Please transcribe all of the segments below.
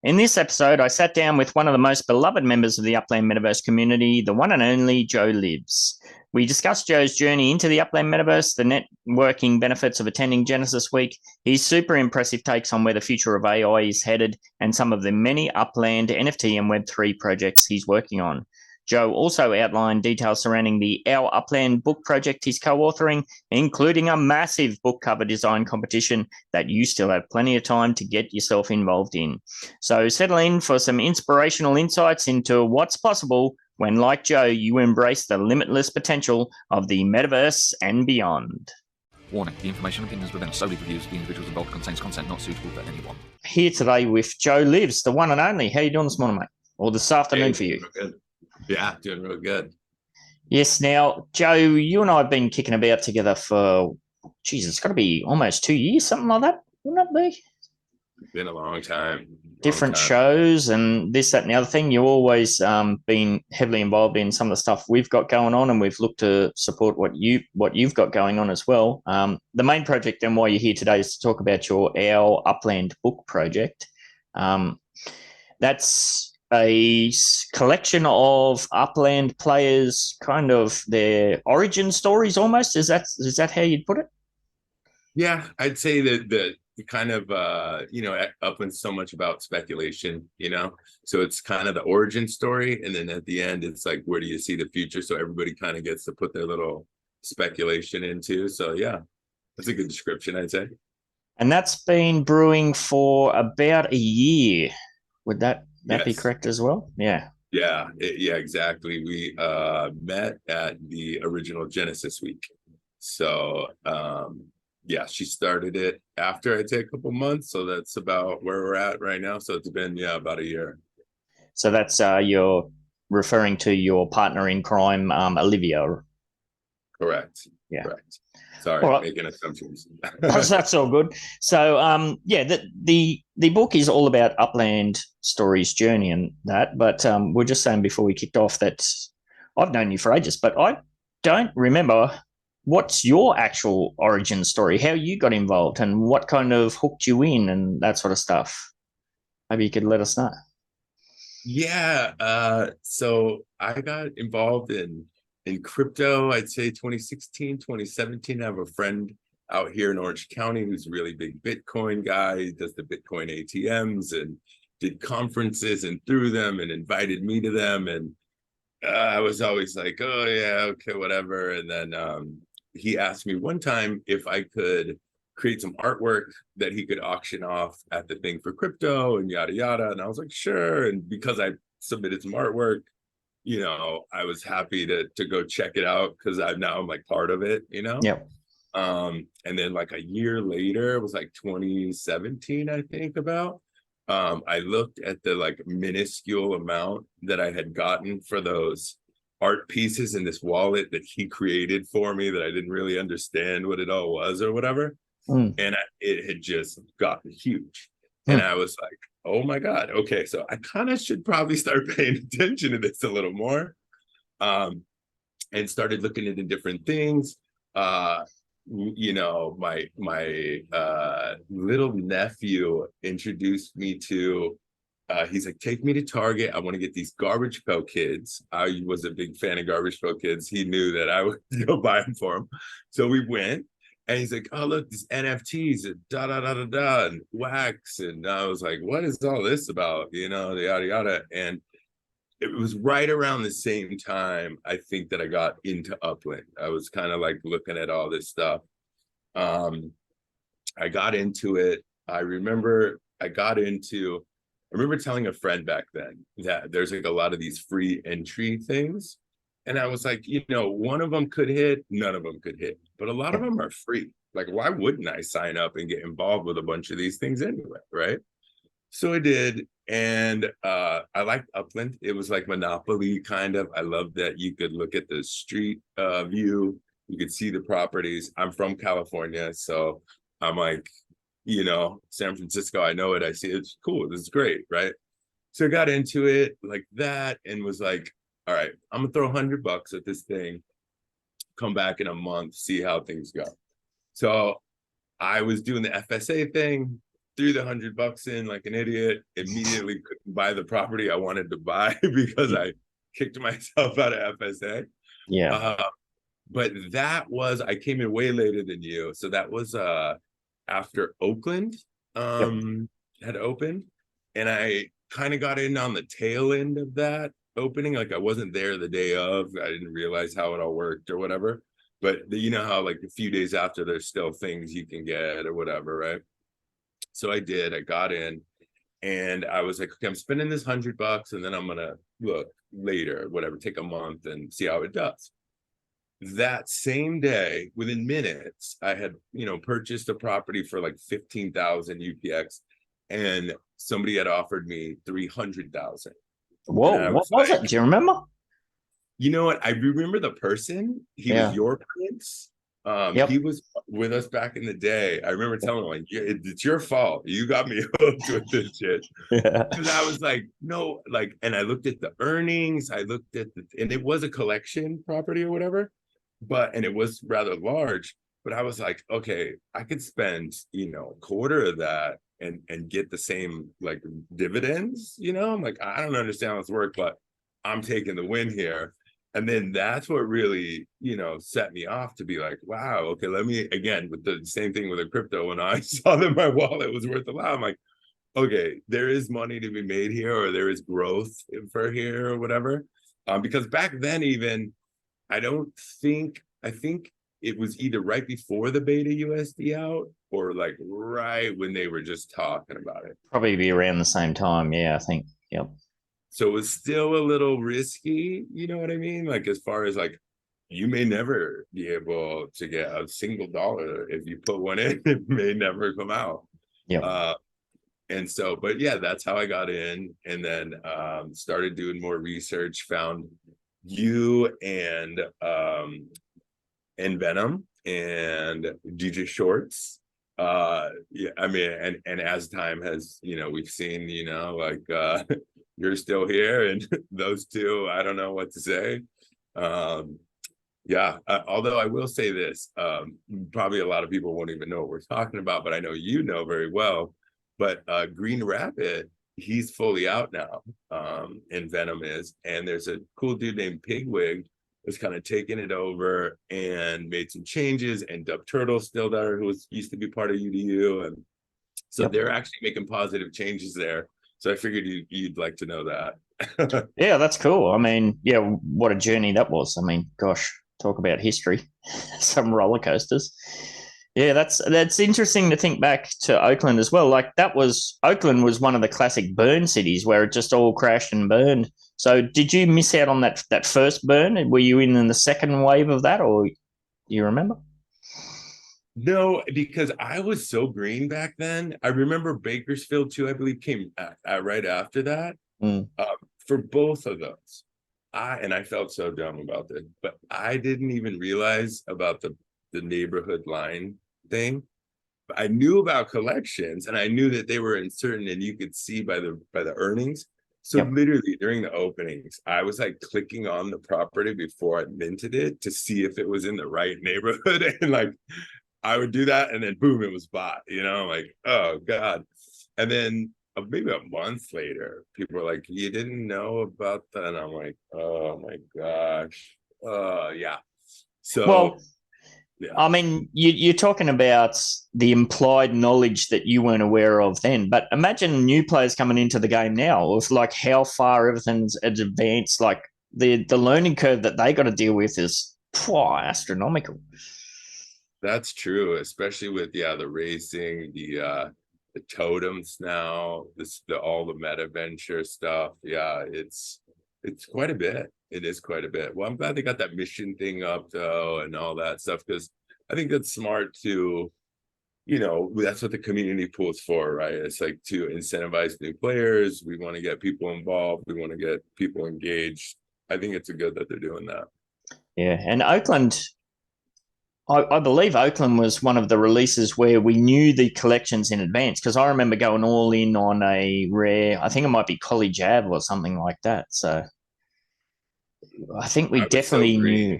In this episode, I sat down with one of the most beloved members of the Upland Metaverse community, the one and only Joelives. We discussed Joe's journey into the Upland Metaverse, the networking benefits of attending Genesis Week, his super impressive takes on where the future of AI is headed, and some of the many Upland NFT and Web3 projects he's working on. Joe also outlined details surrounding the Our Upland book project he's co-authoring, including a massive book cover design competition that you still have plenty of time to get yourself involved in. So settle in for some inspirational insights into what's possible when, like Joe, you embrace the limitless potential of the metaverse and beyond. Warning, the information and opinions within are solely the views of the individuals involved, contains content not suitable for anyone. Here today with Joelives, the one and only. How you doing this morning, mate? Or this afternoon for you? Good. Yeah, doing real good. Yes. Now, Joe, you and I have been kicking about together for, it's got to be almost 2 years, something like that, wouldn't it be? Been a long time. Different shows and this, that, and the other thing. You've always been heavily involved in some of the stuff we've got going on, and we've looked to support what you've got going on as well. The main project and why you're here today is to talk about your Our Upland book project. That's a collection of Upland players, kind of their origin stories almost. Is that how you'd put it? Yeah, I'd say that the kind of Upland's so much about speculation, so it's kind of the origin story, and then at the end it's like, where do you see the future? So everybody kind of gets to put their little speculation into. So yeah, that's a good description, I'd say. And that's been brewing for about a year. Would that be correct as well? Yeah. Yeah, exactly. We met at the original Genesis Week. So yeah, she started it after I'd say a couple months. So that's about where we're at right now. So it's been, about a year. So that's you're referring to your partner in crime, Olivia. Correct. Yeah. Correct. Sorry, right. Making assumptions. That's all good. So the book is all about Upland stories, journey and that. But we're just saying before we kicked off that I've known you for ages, but I don't remember what's your actual origin story, how you got involved and what kind of hooked you in and that sort of stuff. Maybe you could let us know. Yeah. So I got involved in crypto, I'd say 2016, 2017. I have a friend out here in Orange County who's a really big Bitcoin guy. He does the Bitcoin ATMs and did conferences and threw them and invited me to them. And I was always like, oh yeah, okay, whatever. And then he asked me one time if I could create some artwork that he could auction off at the thing for crypto and yada, yada. And I was like, sure. And because I submitted some artwork, I was happy to go check it out because I'm like part of it, Yep. And then like a year later, it was like 2017, I think I looked at the like minuscule amount that I had gotten for those art pieces in this wallet that he created for me that I didn't really understand what it all was or whatever. And it had just gotten huge. And I was like, oh my God, okay, so I kind of should probably start paying attention to this a little more. And started looking into different things. My little nephew introduced me to, he's like, take me to Target. I want to get these Garbage Pail Kids. I was a big fan of Garbage Pail Kids. He knew that I would go buy them for him. So we went. And he's like, oh, look, these NFTs and da-da-da-da-da and wax. And I was like, what is all this about? The yada, yada. And it was right around the same time, I think, that I got into Upland. I was kind of like looking at all this stuff. I got into it. I remember telling a friend back then that there's like a lot of these free entry things. And I was like, one of them could hit, none of them could hit, but a lot of them are free. Like, why wouldn't I sign up and get involved with a bunch of these things anyway, right? So I did, and I liked Upland. It was like Monopoly, kind of. I loved that you could look at the street view. You could see the properties. I'm from California, so I'm like, San Francisco, I know it. I see it. It's cool. This is great, right? So I got into it like that and was like, all right, I'm gonna throw $100 at this thing, come back in a month, see how things go. So I was doing the FSA thing. threw the $100 in like an idiot, immediately couldn't buy the property I wanted to buy because I kicked myself out of FSA. Yeah. But I came in way later than you. So that was after Oakland Yep. had opened. And I kind of got in on the tail end of that opening. Like I wasn't there the day of. I didn't realize how it all worked or whatever. But you know how like a few days after there's still things you can get or whatever, right? So I did. I got in and I was like, okay, I'm spending this $100 and then I'm gonna look later, whatever, take a month and see how it does. That same day, within minutes, I had, purchased a property for like 15,000 UPX, and somebody had offered me 300,000. Whoa, And I what was was like, it? Do you remember? you know what? I remember the person. He was Yeah. your prince. He Yep. was with us back in the day. I remember telling him, like, yeah, it's your fault. You got me hooked with this shit. Yeah. Because I was like, no, like, and I looked at the earnings. I looked at and it was a collection property or whatever, and it was rather large. But I was like, okay, I could spend, a quarter of that and get the same like dividends. I'm like, I don't understand how this works, but I'm taking the win here. And then that's what really, set me off to be like, wow, okay, let me, again, with the same thing with the crypto, when I saw that my wallet was worth a lot, I'm like, okay, there is money to be made here, or there is growth for here or whatever. Because back then, even, I think it was either right before the beta USD out or like right when they were just talking about it. Probably be around the same time. Yeah, I think. Yep. So it was still a little risky, you know what I mean? Like as far as like you may never be able to get a single dollar if you put one in, it may never come out. Yep. And so, but yeah, that's how I got in, and then started doing more research, found you and Venom and DJ Shorts. Yeah, I mean, and as time has, we've seen, like you're still here, and those two, I don't know what to say. Yeah, although I will say this, probably a lot of people won't even know what we're talking about, but I know you know very well. But Green Rabbit, he's fully out now, and Venom is, and there's a cool dude named Pigwig was kind of taking it over and made some changes, and Dub Turtle's still there, who used to be part of UDU, and so Yep. they're actually making positive changes there. So I figured you'd like to know that. Yeah, that's cool. I mean, yeah, what a journey that was. I mean, gosh, talk about history. Some roller coasters. Yeah, that's interesting to think back to Oakland as well. Like Oakland was one of the classic burn cities where it just all crashed and burned. So did you miss out on that first burn? Were you in the second wave of that, or do you remember? No, because I was so green back then. I remember Bakersfield too, I believe, came right after that. Mm. For both of those, I felt so dumb about this, but I didn't even realize about the neighborhood line thing. I knew about collections, and I knew that they were uncertain, and you could see by the earnings. So Yep. literally during the openings, I was like clicking on the property before I minted it to see if it was in the right neighborhood, and like I would do that, and then boom, it was bought. Like, oh god. And then maybe a month later, people were like, "You didn't know about that?" And I'm like, "Oh my gosh, yeah." So Well, yeah, I mean, you're talking about the implied knowledge that you weren't aware of then, but imagine new players coming into the game now with like how far everything's advanced. Like the learning curve that they got to deal with is astronomical. that's true, especially with the racing, the totems now, all the meta venture stuff. Yeah, it's quite a bit. It is quite a bit. Well, I'm glad they got that mission thing up though, and all that stuff, because I think that's smart to, that's what the community pool is for, right? It's like to incentivize new players. We want to get people involved. We want to get people engaged. I think it's good that they're doing that. Yeah, and Oakland, I believe Oakland was one of the releases where we knew the collections in advance, because I remember going all in on a rare, I think it might be College Ave or something like that. So I think we I was so definitely green. knew.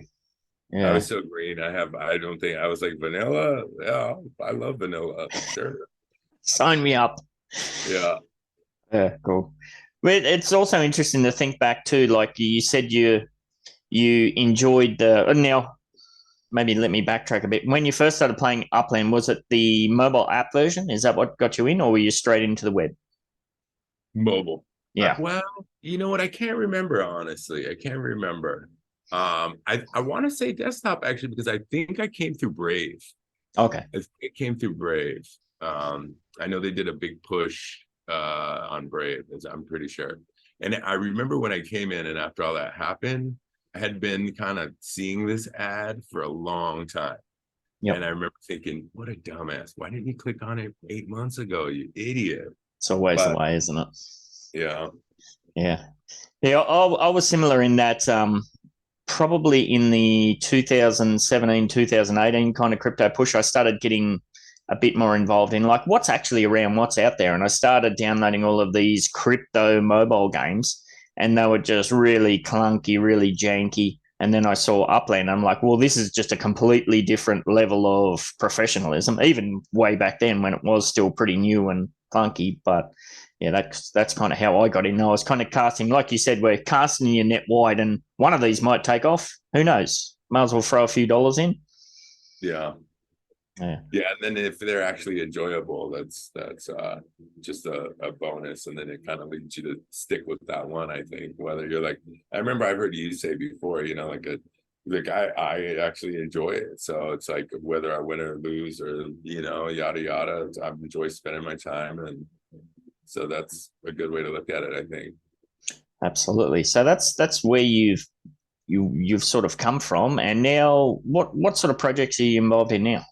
I Yeah. was so green. I don't think I was like vanilla. Yeah, I love vanilla. Sure. Sign me up. Yeah. Yeah, cool. But it's also interesting to think back too. Like you said, you enjoyed the now. Maybe let me backtrack a bit. When you first started playing Upland, was it the mobile app version? Is that what got you in, or were you straight into the web? Mobile. Yeah. Well, you know what? I can't remember, honestly. I can't remember. I want to say desktop actually, because I think I came through Brave. Okay. It came through Brave. I know they did a big push on Brave, I'm pretty sure. And I remember when I came in and after all that happened, I had been kind of seeing this ad for a long time. Yep. And I remember thinking, what a dumbass. Why didn't you click on it 8 months ago, you idiot? It's always the way, isn't it? Yeah. Yeah. Yeah. I was similar in that probably in the 2017, 2018 kind of crypto push, I started getting a bit more involved in like what's actually around, what's out there. And I started downloading all of these crypto mobile games, and they were just really clunky, really janky. And then I saw Upland. I'm like, well, this is just a completely different level of professionalism, even way back then when it was still pretty new and clunky. But yeah, that's kind of how I got in. I was kind of casting, like you said, we're casting your net wide, and one of these might take off. Who knows? Might as well throw a few dollars in. Yeah. Yeah. Yeah. And then if they're actually enjoyable, that's just a bonus. And then it kind of leads you to stick with that one, I think. Whether you're like, I remember I've heard you say before, like I actually enjoy it. So it's like whether I win or lose or yada yada, I enjoy spending my time. And so that's a good way to look at it, I think. Absolutely. So that's where you've sort of come from, and now what sort of projects are you involved in now?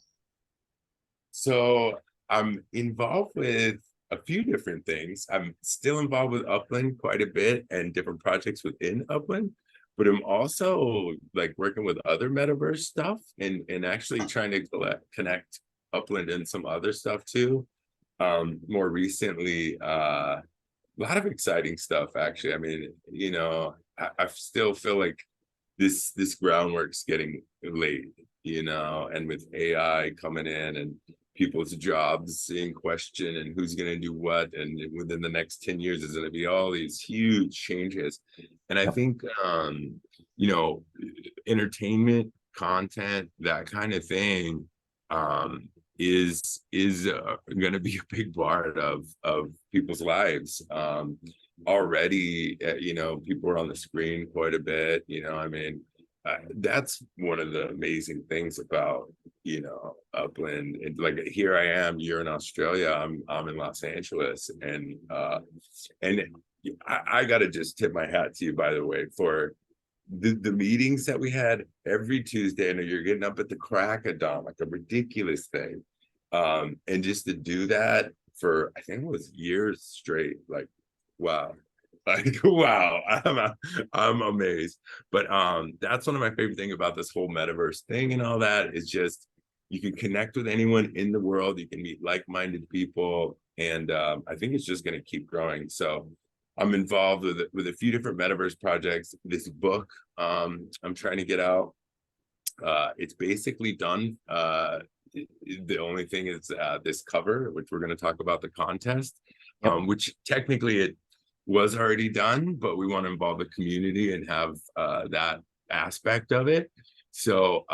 So I'm involved with a few different things. I'm still involved with Upland quite a bit and different projects within Upland, but I'm also like working with other metaverse stuff and actually trying to connect Upland and some other stuff too. More recently, a lot of exciting stuff actually. I mean, I still feel like this groundwork's getting laid, and with AI coming in and people's jobs in question and who's going to do what, and within the next 10 years is going to be all these huge changes. And I think entertainment content, that kind of thing, is going to be a big part of people's lives. Already, people are on the screen quite a bit. I mean, that's one of the amazing things about Upland. And like here I am, you're in Australia, I'm in Los Angeles, and I got to just tip my hat to you, by the way, for the meetings that we had every Tuesday. I know you're getting up at the crack of dawn, like a ridiculous thing, and just to do that for I think it was years straight, like wow. Like wow, I'm amazed. But that's one of my favorite things about this whole metaverse thing and all that is just you can connect with anyone in the world, you can meet like-minded people, and I think it's just going to keep growing. So I'm involved with a few different metaverse projects. This book I'm trying to get out, it's basically done. The only thing is this cover, which we're going to talk about the contest, which technically it was already done, but we want to involve the community and have that aspect of it. So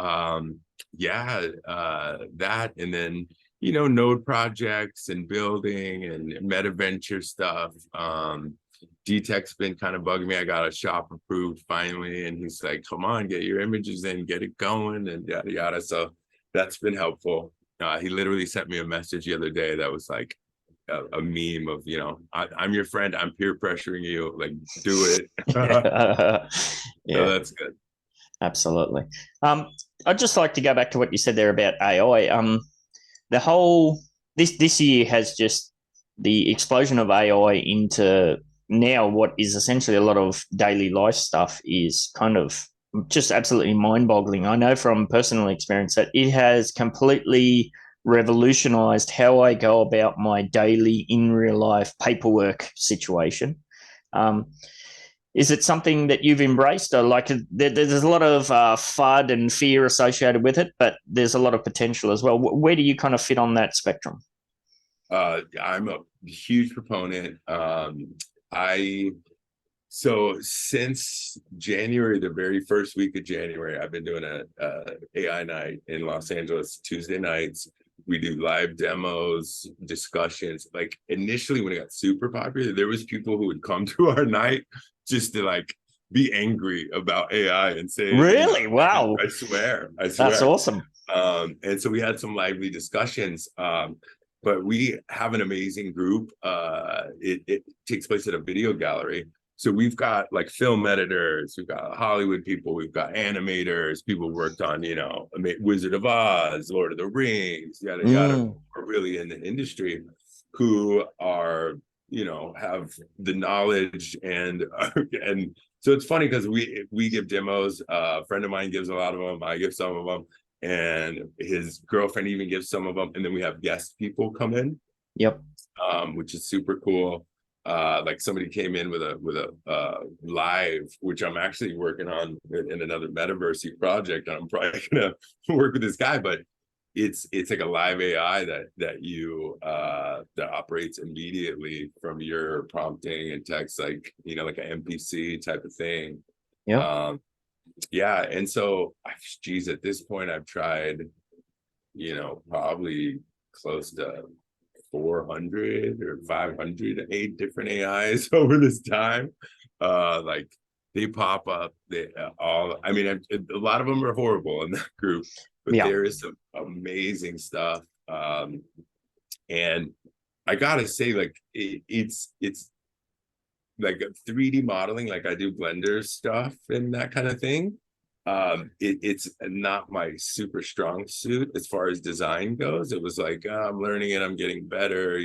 that, and then node projects and building and meta venture stuff. D-Tech's been kind of bugging me. I got a shop approved finally, and he's like, come on, get your images in, get it going, and yada yada. So that's been helpful. He literally sent me a message the other day that was like a meme of, I'm your friend, I'm peer pressuring you, like do it. Yeah. So that's good. Absolutely. I'd just like to go back to what you said there about AI. The whole this year has just the explosion of AI into now what is essentially a lot of daily life stuff is kind of just absolutely mind-boggling. I know from personal experience that it has completely revolutionized how I go about my daily in real life paperwork situation. Is it something that you've embraced, or like there's a lot of FUD and fear associated with it, but there's a lot of potential as well? Where do you kind of fit on that spectrum? I'm a huge proponent. So since January, the very first week of January, I've been doing a AI night in Los Angeles, Tuesday nights. We do live demos, discussions. Like initially when it got super popular, there was people who would come to our night just to like be angry about AI and say, Really? Wow. I swear. That's awesome. And so we had some lively discussions. But we have an amazing group. It takes place at a video gallery. So we've got like film editors, we've got Hollywood people, we've got animators, people worked on, Wizard of Oz, Lord of the Rings, yada, yada, are really in the industry who are, have the knowledge and so it's funny because we give demos. A friend of mine gives a lot of them. I give some of them. And his girlfriend even gives some of them. And then we have guest people come in. Yep. Which is super cool. Like somebody came in with a live, which I'm actually working on in another Metaverse project. I'm probably gonna work with this guy, but it's like a live AI that you that operates immediately from your prompting and text, like like an NPC type of thing. Yeah. Yeah, and so geez, at this point I've tried probably close to 400 or 508 different AIs over this time. Like they pop up, they all, I mean, a lot of them are horrible in that group, but there is some amazing stuff. And I gotta say, like it's like 3D modeling, like I do Blender stuff and that kind of thing. It's not my super strong suit as far as design goes. It was like, I'm learning it, I'm getting better,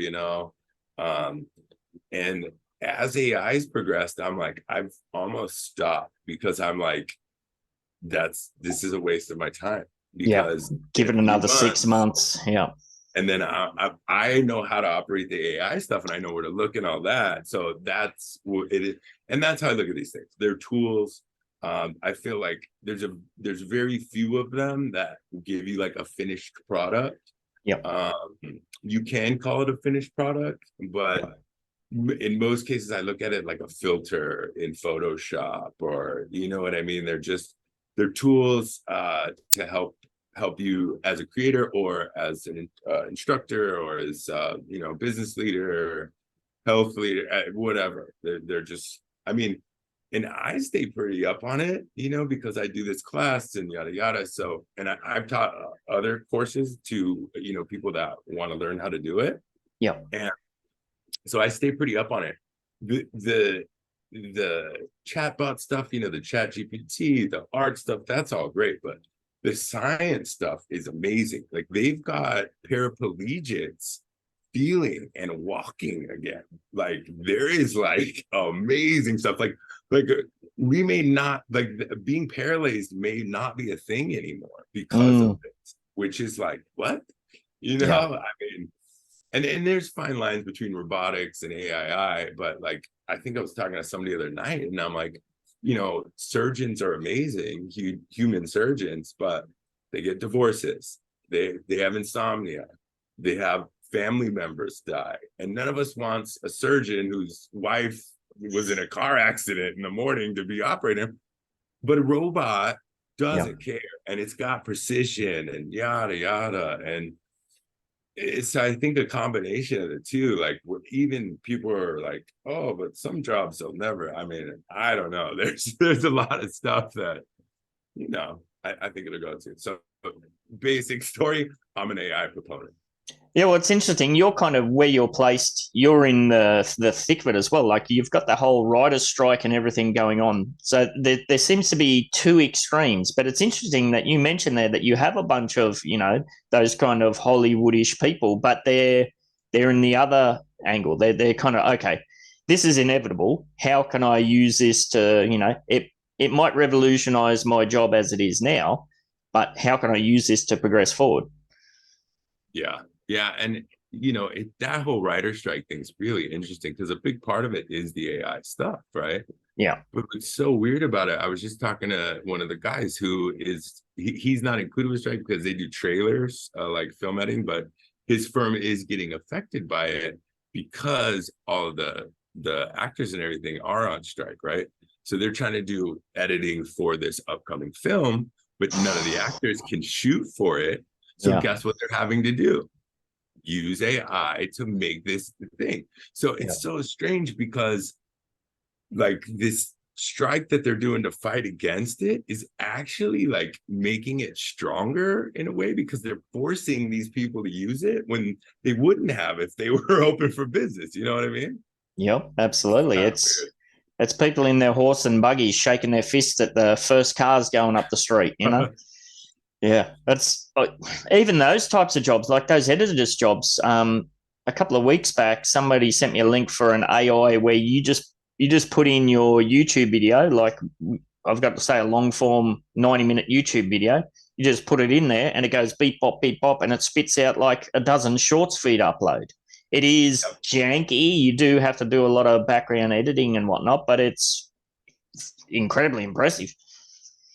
and as AI's progressed, I'm like, I've almost stopped because I'm like, this is a waste of my time, because give it another 6 months. And then I know how to operate the AI stuff, and I know where to look and all that. So that's what it is, and that's how I look at these things. They're tools. I feel like there's very few of them that give you like a finished product. You can call it a finished product, but in most cases, I look at it like a filter in Photoshop, or you know what I mean. They're tools to help you as a creator, or as an instructor, or as business leader, health leader, whatever. They're just, I mean, and I stay pretty up on it, because I do this class and yada yada. So, and I've taught other courses to people that want to learn how to do it. And so I stay pretty up on it. The chatbot stuff, the chat GPT, the art stuff, that's all great, but the science stuff is amazing. Like they've got paraplegics feeling and walking again. Like there is like amazing stuff. Like we may not, like being paralyzed may not be a thing anymore because of this, which is like, what? I mean, and there's fine lines between robotics and AI, but like I think I was talking to somebody the other night, and I'm like, surgeons are amazing, human surgeons, but they get divorces, they have insomnia, they have family members die, and none of us wants a surgeon whose wife was in a car accident in the morning to be operating, but a robot doesn't care, and it's got precision and yada yada. And it's, I think, a combination of the two. Like even people are like, oh, but some jobs they'll never, I mean, I don't know, there's a lot of stuff that I think it'll go to. So basic story, I'm an AI proponent. Yeah, well, it's interesting. You're kind of where you're placed. You're in the thick of it as well. Like you've got the whole writer's strike and everything going on. So there seems to be two extremes. But it's interesting that you mentioned there that you have a bunch of those kind of Hollywoodish people, but they're in the other angle. They're kind of, okay, this is inevitable. How can I use this to it might revolutionize my job as it is now, but how can I use this to progress forward? Yeah, and that whole writer strike thing's really interesting because a big part of it is the AI stuff, right? Yeah. But what's so weird about it, I was just talking to one of the guys who is he's not included with strike because they do trailers, like film editing, but his firm is getting affected by it because all of the actors and everything are on strike, right? So they're trying to do editing for this upcoming film, but none of the actors can shoot for it. So guess what they're having to do? Use AI to make this thing. So it's so strange because like this strike that they're doing to fight against it is actually like making it stronger in a way, because they're forcing these people to use it when they wouldn't have if they were open for business. You know what I mean? Yep, absolutely. It's people in their horse and buggies shaking their fist at the first cars going up the street, you know? Yeah, that's even those types of jobs, like those editors' jobs. A couple of weeks back, somebody sent me a link for an AI where you just put in your YouTube video, like I've got to say a long form 90-minute YouTube video. You just put it in there and it goes beep bop, and it spits out like a dozen shorts for you to upload. It is janky. You do have to do a lot of background editing and whatnot, but it's incredibly impressive.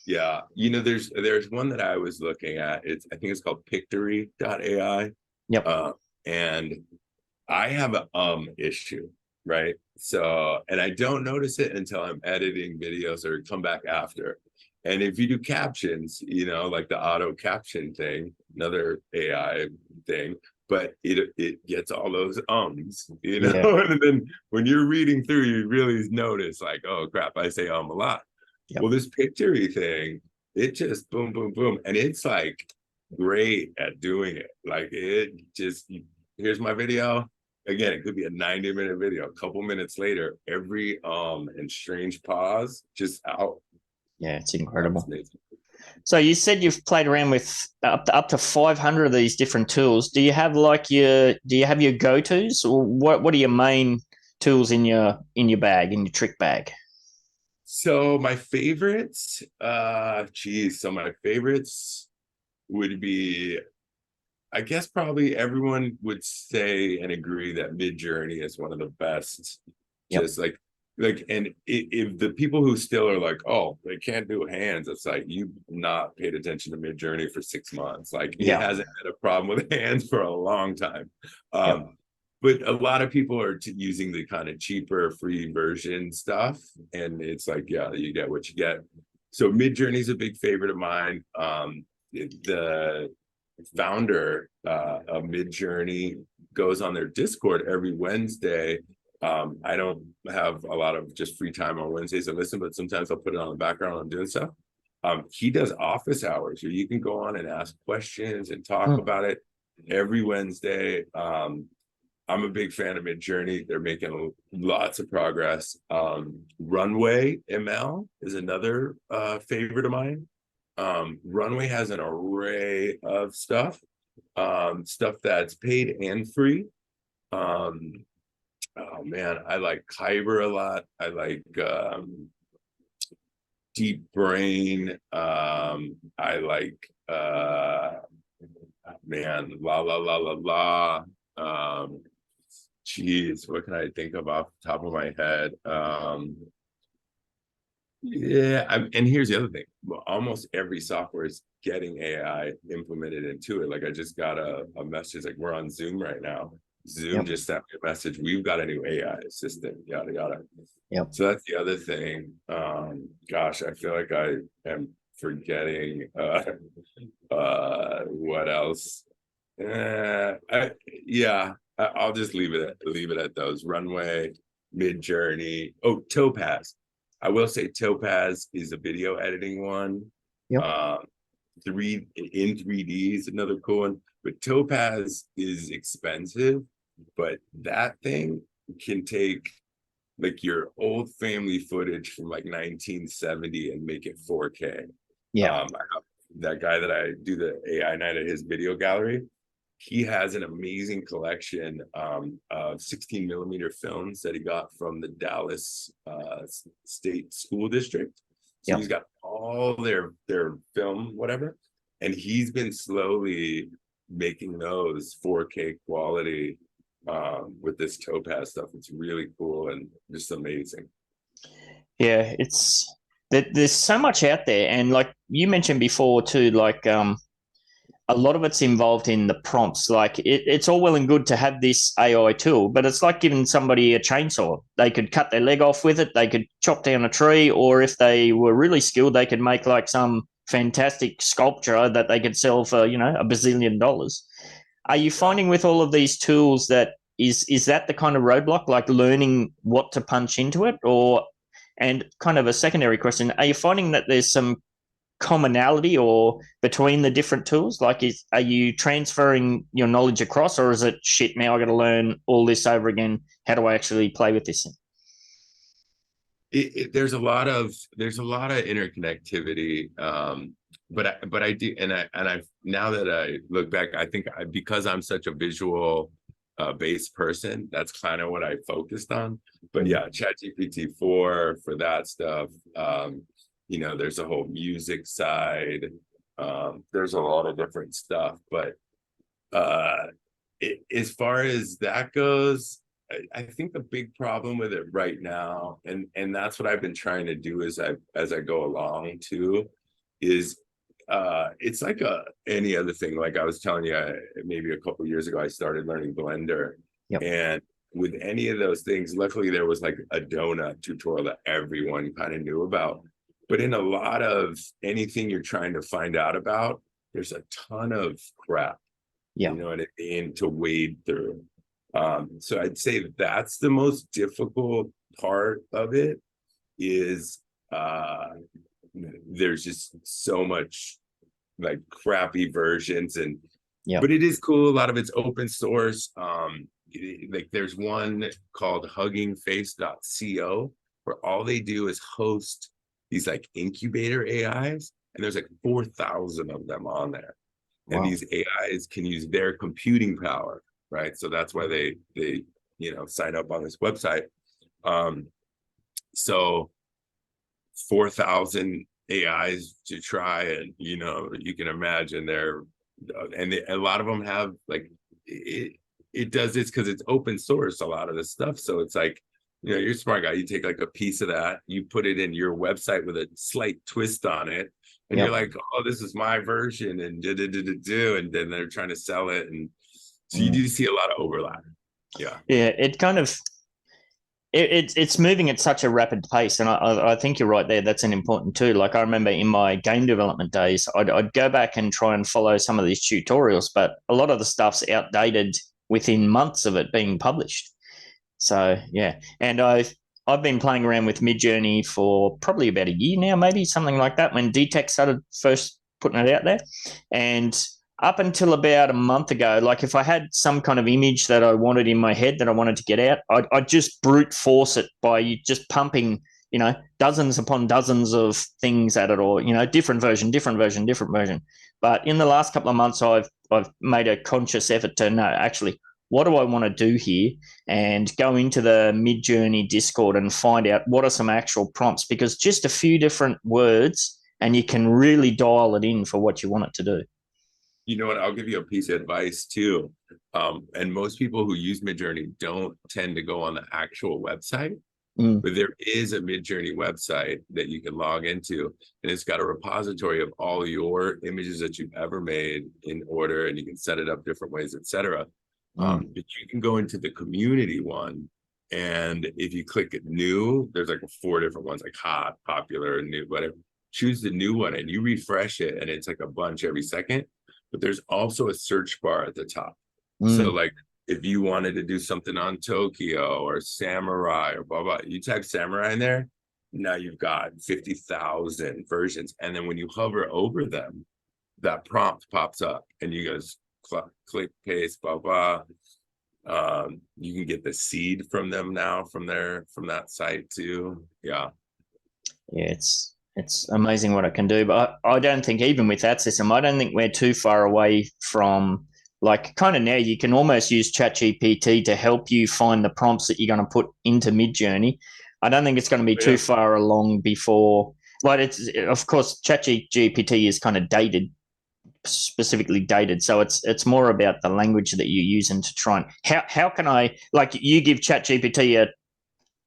Yeah, there's one that I was looking at. I think it's called Pictory.ai. Yep. And I have an issue, right? So, and I don't notice it until I'm editing videos or come back after. And if you do captions, like the auto caption thing, another AI thing, but it gets all those and then when you're reading through, you really notice like, oh crap, I say a lot. Yep. Well, this Pictory thing, it just boom, boom, boom. And it's like great at doing it. Like it just, here's my video. Again, it could be a 90-minute video. A couple minutes later, every and strange pause just out. Yeah, it's incredible. So you said you've played around with up to 500 of these different tools. Do you have your go-tos, or what are your main tools in your bag, in your trick bag? So my favorites, would be, I guess probably everyone would say and agree that Midjourney is one of the best. Yep. Just and if the people who still are like, oh, they can't do hands, it's like you've not paid attention to Midjourney for 6 months. Like it hasn't had a problem with hands for a long time. But a lot of people are using the kind of cheaper free version stuff. And it's like, you get what you get. So Midjourney is a big favorite of mine. The founder of Midjourney goes on their Discord every Wednesday. I don't have a lot of just free time on Wednesdays to listen, but sometimes I'll put it on the background when I'm doing stuff. He does office hours where you can go on and ask questions and talk about it every Wednesday. I'm a big fan of Midjourney. They're making lots of progress. Runway ML is another favorite of mine. Runway has an array of stuff that's paid and free. Oh man, I like Kyber a lot. I like Deep Brain. I like geez, what can I think of off the top of my head? And here's the other thing. Almost every software is getting AI implemented into it. Like I just got a message, like we're on Zoom right now. Zoom just sent me a message. We've got a new AI assistant, yada, yada. Yep. So that's the other thing. Gosh, I feel like I am forgetting what else. I'll just leave it at those. Runway, Midjourney. Oh, Topaz. I will say Topaz is a video editing one. Yep. 3D is another cool one. But Topaz is expensive, but that thing can take like your old family footage from like 1970 and make it 4K. Yeah. That guy that I do the AI night at his video gallery, he has an amazing collection of 16 millimeter films that he got from the Dallas State School District. So he's got all their film, whatever. And he's been slowly making those 4K quality with this Topaz stuff. It's really cool and just amazing. Yeah, there's so much out there. And like you mentioned before too, like a lot of it's involved in the prompts. Like it's all well and good to have this AI tool, but it's like giving somebody a chainsaw. They could cut their leg off with it. They could chop down a tree, or if they were really skilled, they could make like some fantastic sculpture that they could sell for, $1 bazillion. Are you finding with all of these tools that is that the kind of roadblock, like learning what to punch into it? And kind of a secondary question, are you finding that there's some commonality or between the different tools? Like, are you transferring your knowledge across, or is it shit? Now I got to learn all this over again. How do I actually play with this thing? There's a lot of interconnectivity, but I do, and I now that I look back, I think because I'm such a visual based person, that's kind of what I focused on. But yeah, ChatGPT 4 for that stuff. There's a whole music side. There's a lot of different stuff, but as far as that goes, I think the big problem with it right now, and that's what I've been trying to do as I go along too, is it's like any other thing. Like I was telling you, maybe a couple of years ago, I started learning Blender. Yep. And with any of those things, luckily there was like a donut tutorial that everyone kind of knew about. But in a lot of anything you're trying to find out about, there's a ton of crap. Yeah. You know what I mean? To wade through. So I'd say that's the most difficult part of it is there's just so much like crappy versions but it is cool. A lot of it's open source. Like there's one called huggingface.co where all they do is host these like incubator AIs, and there's like 4,000 of them on there. Wow. And these AIs can use their computing power, right? So that's why they sign up on this website. So 4,000 AIs to try, and you can imagine a lot of them have like it does this because it's open source, a lot of this stuff. So it's like, you're a smart guy, you take like a piece of that, you put it in your website with a slight twist on it, and you're like, oh, this is my version, and and then they're trying to sell it, and so you do see a lot of overlap. Yeah, it kind of it's moving at such a rapid pace, and I think you're right there. That's an important too. Like I remember in my game development days, I'd go back and try and follow some of these tutorials, but a lot of the stuff's outdated within months of it being published. So yeah, and I've been playing around with Midjourney for probably about a year now, maybe something like that, when DTech started first putting it out there. And up until about a month ago, like if I had some kind of image that I wanted in my head that I wanted to get out, I'd just brute force it by just pumping, dozens upon dozens of things at it, or, different version. But in the last couple of months, I've made a conscious effort to know, actually, what do I want to do here, and go into the Midjourney Discord and find out what are some actual prompts, because just a few different words and you can really dial it in for what you want it to do. You know what? I'll give you a piece of advice too. And most people who use Midjourney don't tend to go on the actual website, but there is a Midjourney website that you can log into, and it's got a repository of all your images that you've ever made in order, and you can set it up different ways, etc. But you can go into the community one, and if you click new, there's like 4 different ones, like hot, popular, new, whatever. Choose the new one and you refresh it, and it's like a bunch every second. But there's also a search bar at the top. So like if you wanted to do something on Tokyo or samurai or blah, blah, you type samurai in there, now you've got 50,000 versions. And then when you hover over them, that prompt pops up, and you guys click, paste, blah, blah. You can get the seed from them now from that site too. Yeah, it's amazing what it can do. But I don't think, even with that system, I don't think we're too far away from, like, kind of now you can almost use ChatGPT to help you find the prompts that you're going to put into Midjourney. I don't think it's going to be too far along before, like, it's, of course, ChatGPT is kind of specifically dated, so it's more about the language that you're using to try and how can I, like, you give ChatGPT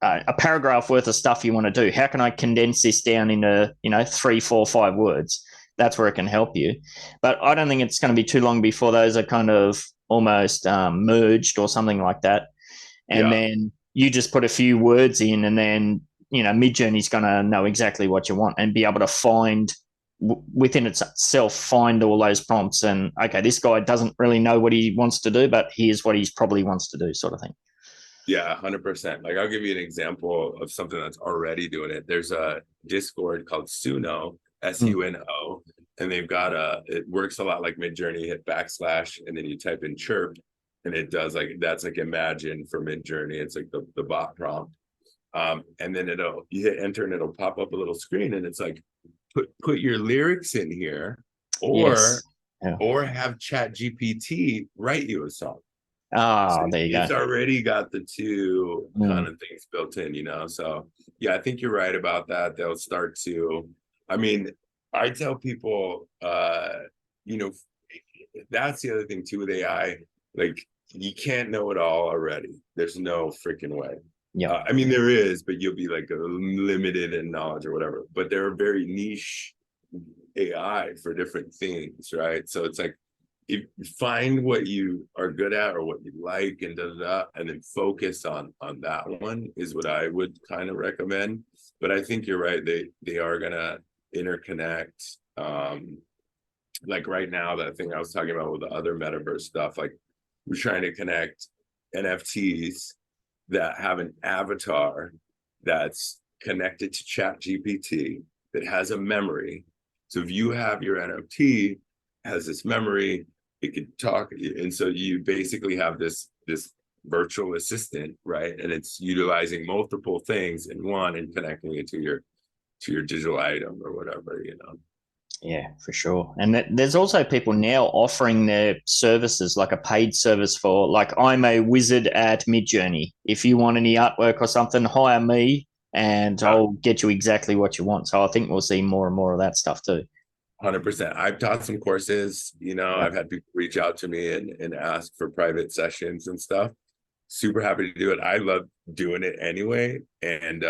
a paragraph worth of stuff you want to do. How can I condense this down into 3, 4, 5 words? that's where it can help you. But I don't think it's going to be too long before those are kind of almost merged or something like that. And Yeah. then you just put a few words in, and then, Midjourney's going to know exactly what you want and be able to find within itself, find all those prompts. And okay, this guy doesn't really know what he wants to do, but here's what he probably wants to do, sort of thing. Yeah, 100%. Like, I'll give you an example of something that's already doing it. There's a Discord called Suno, Suno, and they've got it works a lot like Midjourney. Hit backslash, and then you type in chirp, and it does that's like Imagine for Midjourney. It's like the bot prompt. And then you hit enter, and it'll pop up a little screen, and it's like, put your lyrics in here, or have Chat GPT write you a song. Ah, So there you it's go. already got the two kind of things built in, So yeah, I think you're right about that. They'll start to, I mean, I tell people, that's the other thing too with AI. Like, you can't know it all already. There's no freaking way. Yeah. I mean, there is, but you'll be like limited in knowledge or whatever. But there are very niche AI for different things, right? So it's like, if you find what you are good at or what you like, and and then focus on that one is what I would kind of recommend. But I think you're right. They are gonna interconnect. Like right now, that thing I was talking about with the other metaverse stuff, like we're trying to connect NFTs that have an avatar that's connected to Chat GPT that has a memory. So if you have your NFT has this memory, it could talk, and so you basically have this virtual assistant, right? And it's utilizing multiple things in one and connecting it to your digital item or whatever. Yeah, for sure. And there's also people now offering their services, like a paid service for, like, I'm a wizard at Midjourney. If you want any artwork or something, hire me and I'll get you exactly what you want. So I think we'll see more and more of that stuff too. 100%. I've taught some courses, I've had people reach out to me and ask for private sessions and stuff. Super happy to do it. I love doing it anyway. And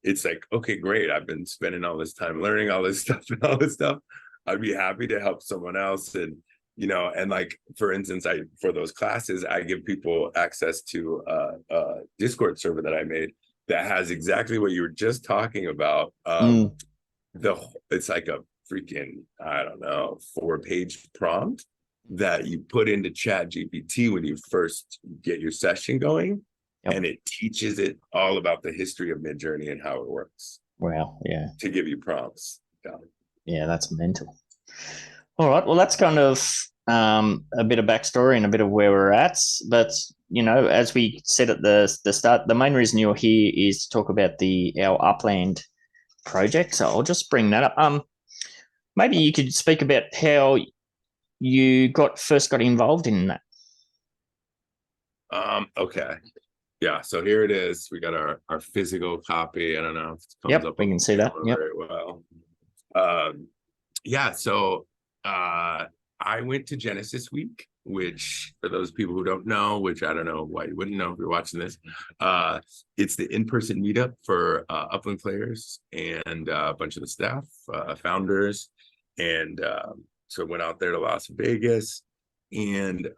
it's like, okay, great. I've been spending all this time learning all this stuff and all this stuff. I'd be happy to help someone else. And, and like, for instance, for those classes, I give people access to a Discord server that I made that has exactly what you were just talking about. It's like a freaking, I don't know, 4-page prompt that you put into Chat GPT when you first get your session going. And it teaches it all about the history of Midjourney and how it works. Wow. Yeah. To give you prompts. Yeah, that's mental. All right. Well, that's kind of a bit of backstory and a bit of where we're at. But, as we said at the start, the main reason you're here is to talk about our Upland project. So I'll just bring that up. Maybe you could speak about how you first got involved in that. Okay. Yeah, so here it is. We got our physical copy. I don't know if it comes up. We can see that. Very well. Yeah, so I went to Genesis Week, which, for those people who don't know, which I don't know why you wouldn't know if you're watching this, it's the in-person meetup for Upland players and a bunch of the staff, founders. And so went out there to Las Vegas, and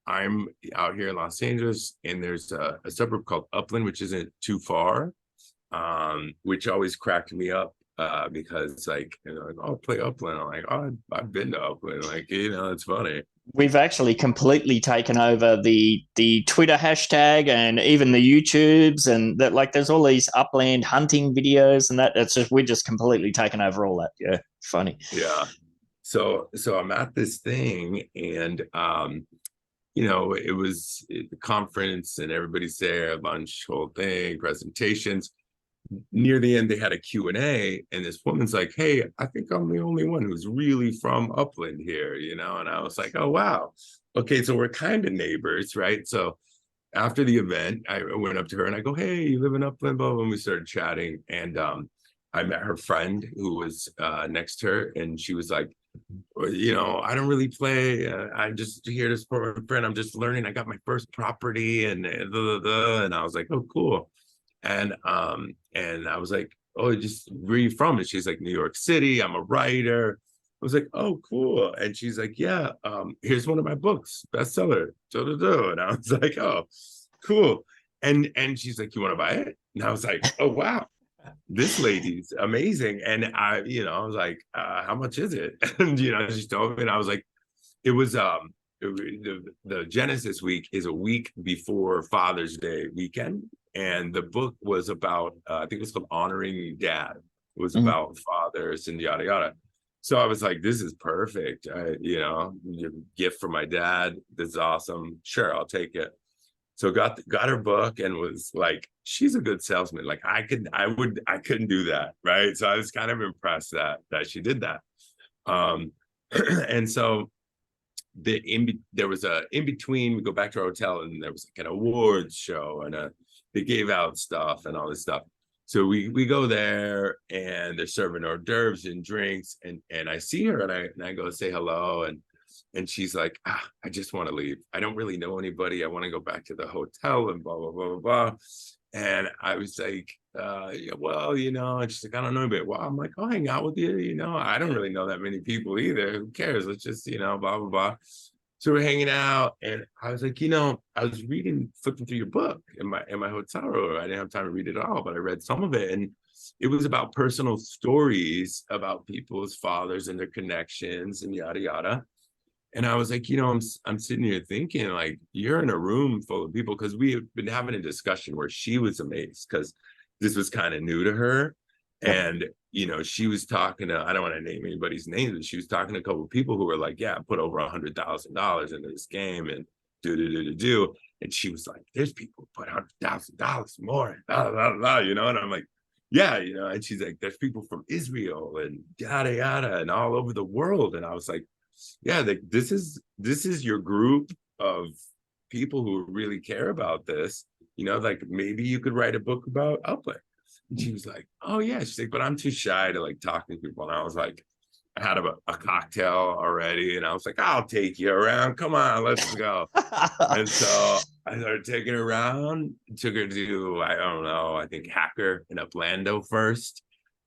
I'm out here in Los Angeles, and there's a suburb called Upland, which isn't too far, which always cracked me up because, like, oh, play Upland. I'm like, oh, I've been to Upland. Like, it's funny. We've actually completely taken over the Twitter hashtag and even the YouTubes, and that, like, there's all these Upland hunting videos and that. We're just completely taken over all that. Yeah, funny. Yeah. So I'm at this thing, and it was the conference, and everybody's there, a bunch, whole thing, presentations. Near the end, they had a Q&A, and this woman's like, hey, I think I'm the only one who's really from Upland here, and I was like, oh, wow. Okay, so we're kind of neighbors, right? So after the event, I went up to her and I go, hey, you live in Upland, blah, blah, and we started chatting. And I met her friend who was next to her, and she was like, I don't really play. I'm just here to support my friend. I'm just learning. I got my first property, and I was like, oh, cool. And I was like, oh, just where are you from? And she's like, New York City. I'm a writer. I was like, oh, cool. And she's like, yeah, here's one of my books, bestseller. And I was like, oh, cool. And she's like, you want to buy it? And I was like, oh, wow, this lady's amazing. And I, I was like, how much is it? And, she told me, and I was like, it was, the Genesis week is a week before Father's Day weekend. And the book was about, I think it was called Honoring Dad. It was about fathers and yada, yada. So I was like, this is perfect. Gift for my dad. This is awesome. Sure, I'll take it. So got her book and was like, she's a good salesman. Like I couldn't do that. Right. So I was kind of impressed that she did that. And so there was a in between, we go back to our hotel and there was like an awards show and they gave out stuff and all this stuff. So we go there and they're serving hors d'oeuvres and drinks and I see her and I go say hello and she's like, I just want to leave. I don't really know anybody. I want to go back to the hotel and blah, blah, blah, blah, blah. And I was like, yeah, well, and she's like, I don't know anybody. Well, I'm like, I'll hang out with you. I don't really know that many people either. Who cares? Let's just, blah, blah, blah. So we're hanging out, and I was like, I was flipping through your book in my hotel room. I didn't have time to read it all, but I read some of it, and it was about personal stories about people's fathers and their connections and yada yada. And I was like, I'm sitting here thinking, like, you're in a room full of people, because we have been having a discussion where she was amazed because this was kind of new to her. And she was talking to, I don't want to name anybody's name, but she was talking to a couple of people who were like, yeah, I put over $100,000 into this game and do. And she was like, there's people who put $100,000 more, blah, blah, blah, and I'm like, yeah, and she's like, there's people from Israel and yada, yada, and all over the world. And I was like, yeah, like this is your group of people who really care about this, like maybe you could write a book about Upland. And she was like, oh yeah. She's like, but I'm too shy to like talk to people. And I was like, I had a cocktail already and I was like, I'll take you around, come on, let's go. And so I started taking her around, took her to, I don't know, I think Hacker in Uplando first.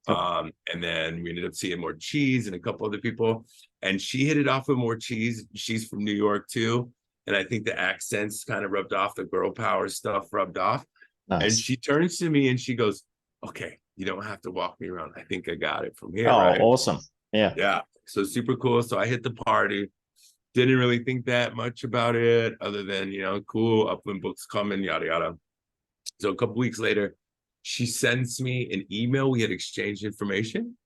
And then we ended up seeing more cheese and a couple other people, and she hit it off with more cheese. She's from New York too, and I think the accents kind of rubbed off, the girl power stuff rubbed off. Nice. And she turns to me and she goes, okay, you don't have to walk me around, I think I got it from here. Oh, right? Awesome. Yeah, so super cool. So I hit the party, didn't really think that much about it other than cool, Upland books coming, yada yada. So a couple weeks later, she sends me an email. We had exchanged information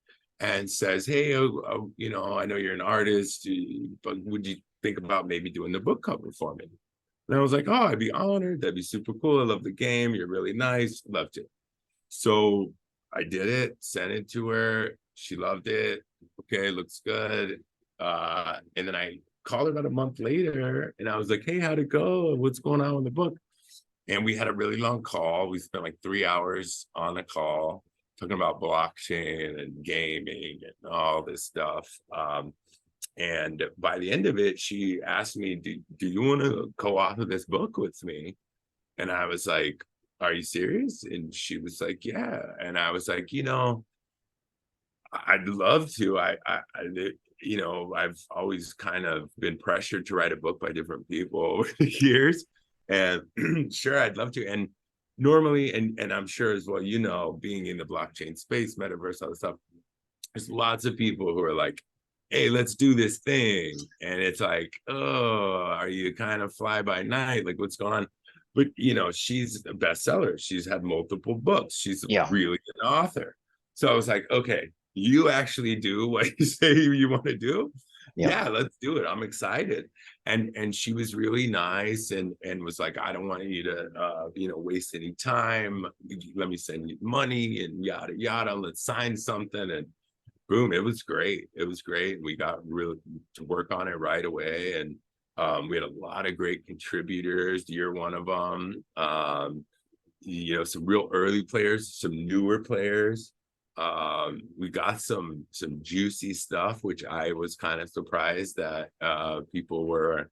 and says, hey, I know you're an artist, but would you think about maybe doing the book cover for me? And I was like, oh, I'd be honored. That'd be super cool. I love the game. You're really nice. Loved it. So I did it, sent it to her. She loved it. Okay, looks good. And then I called her about a month later and I was like, hey, how'd it go? What's going on with the book? And we had a really long call. We spent like 3 hours on a call talking about blockchain and gaming and all this stuff. And by the end of it, she asked me, do you want to co-author this book with me? And I was like, are you serious? And she was like, yeah. And I was like, I'd love to. I've always kind of been pressured to write a book by different people over the years. And sure, I'd love to. And normally, and I'm sure as well, being in the blockchain space, metaverse, all this stuff, there's lots of people who are like, hey, let's do this thing. And it's like, oh, are you kind of fly by night? Like, what's going on? But, she's a bestseller. She's had multiple books. She's really an author. So I was like, okay, you actually do what you say you want to do? Yeah, let's do it. I'm excited. And she was really nice and was like, I don't want you to waste any time. Let me send you money and yada yada. Let's sign something. And boom, it was great. It was great. We got really to work on it right away. And we had a lot of great contributors. You're one of them. Some real early players, some newer players. We got some juicy stuff, which I was kind of surprised that people were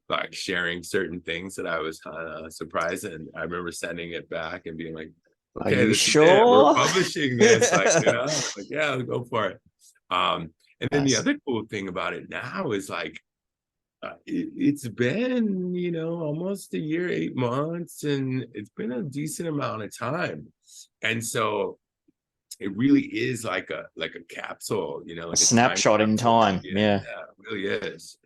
like sharing certain things that I was kind of surprised. And I remember sending it back and being like, Are okay, you this is it. We're sure? publishing this. Like, like, yeah, go for it. And then the Nice. other cool thing about it now is like, it's been, almost a year, 8 months, and it's been a decent amount of time. And so it really is like a capsule, A like a time snapshot in capsule. time. Yeah, Yeah. it really is.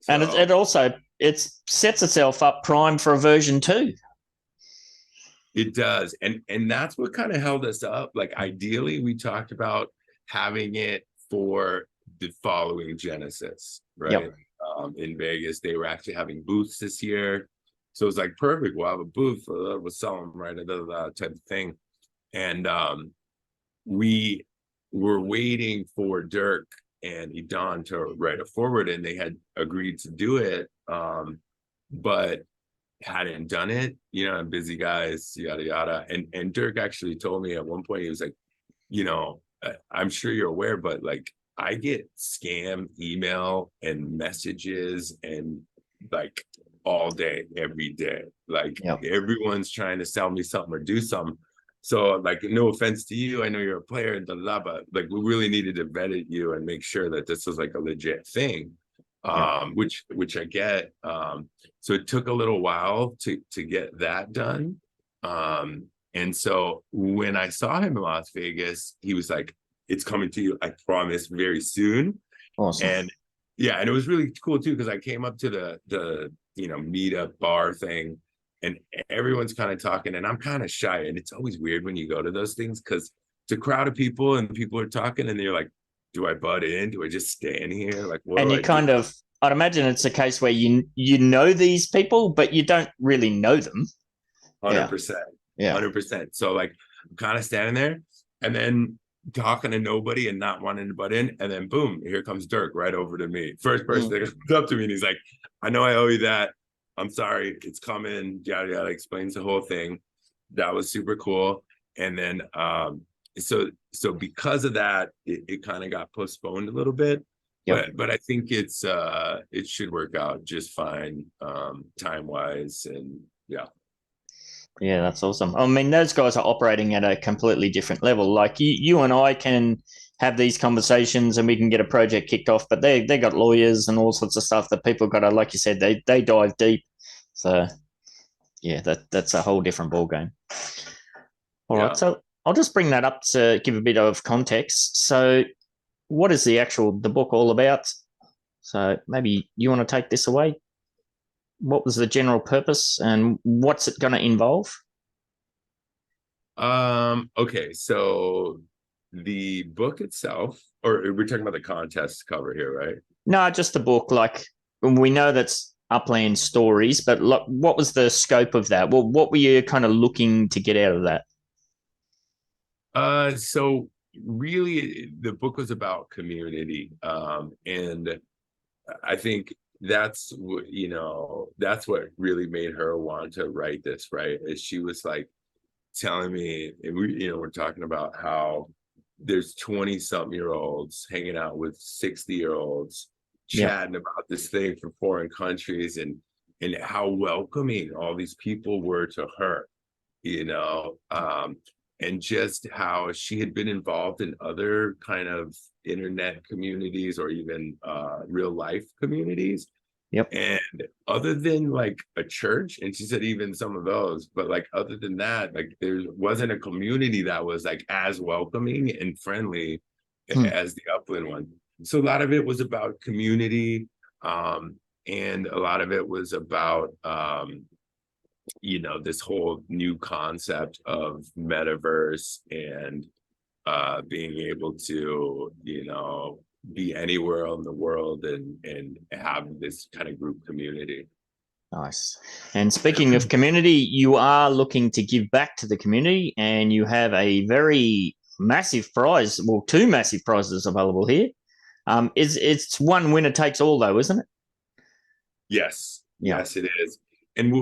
And So it also it sets itself up prime for a version 2. it does. And that's what kind of held us up. Like ideally, we talked about having it for the following Genesis, right? Yep. In Vegas, they were actually having booths this year. So it's like perfect. We'll have a booth, we'll sell them, right? Type of thing. And we were waiting for Dirk and Idan to write a forward, and they had agreed to do it, but hadn't done it. Busy guys, yada yada. And Dirk actually told me at one point, he was like, I'm sure you're aware, but like I get scam email and messages and like all day, every day. Like everyone's trying to sell me something or do something. So like, no offense to you, I know you're a player, blah, blah, but like we really needed to vet you and make sure that this was like a legit thing, which I get. So it took a little while to get that done. And so when I saw him in Las Vegas, he was like, it's coming to you, I promise, very soon. Awesome. And yeah, and it was really cool too, because I came up to the meetup bar thing, and everyone's kind of talking, and I'm kind of shy. And it's always weird when you go to those things because it's a crowd of people and people are talking, and you're like, do I butt in? Do I just stand here? Like, what And do you I kind do? of, I'd imagine it's a case where you know these people, but you don't really know them. 100%. Yeah. 100%. So like I'm kind of standing there and then talking to nobody and not wanting to butt in. And then boom, here comes Dirk right over to me. First person that comes up to me, and he's like, I know I owe you that. I'm sorry, it's coming. Yada yada, explains the whole thing. That was super cool. And then so because of that, it kind of got postponed a little bit. But I think it should work out just fine, time wise, and yeah. Yeah, that's awesome. I mean, those guys are operating at a completely different level. Like you and I can have these conversations and we can get a project kicked off, but they got lawyers and all sorts of stuff that people got to, like you said, they dive deep. So yeah, that's a whole different ballgame. All right, so I'll just bring that up to give a bit of context. So what is the book all about? So maybe you want to take this away? What was the general purpose and what's it going to involve? Okay, so the book itself, or we're talking about the contest cover here, right? No, just the book. Like we know that's Upland stories, but what was the scope of that? Well, what were you kind of looking to get out of that? So really the book was about community. And I think that's what really made her want to write this, right? Is she was like telling me, and we're talking about how there's 20-something-year-olds hanging out with 60-year-olds chatting about this thing from foreign countries, and how welcoming all these people were to her, and just how she had been involved in other kind of internet communities or even real life communities. And other than like a church, and she said even some of those, but like other than that, like there wasn't a community that was like as welcoming and friendly as the Upland one. So a lot of it was about community, and a lot of it was about this whole new concept of metaverse and being able to be anywhere in the world and have this kind of group community. Nice. And speaking of community, you are looking to give back to the community, and you have a very massive prize, well, 2 massive prizes available here. It's one winner takes all though, isn't it? Yes. Yes, it is. And